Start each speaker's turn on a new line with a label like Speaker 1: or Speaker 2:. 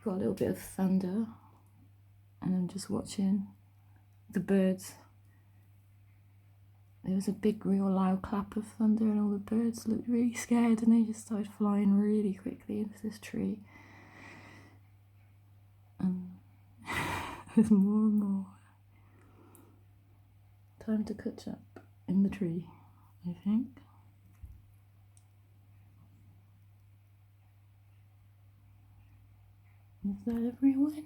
Speaker 1: got a little bit of thunder, and I'm just watching the birds. There was a big real loud clap of thunder and all the birds looked really scared and they just started flying really quickly into this tree. And there's more and more. Time to catch up in the tree, I think. Is that everyone?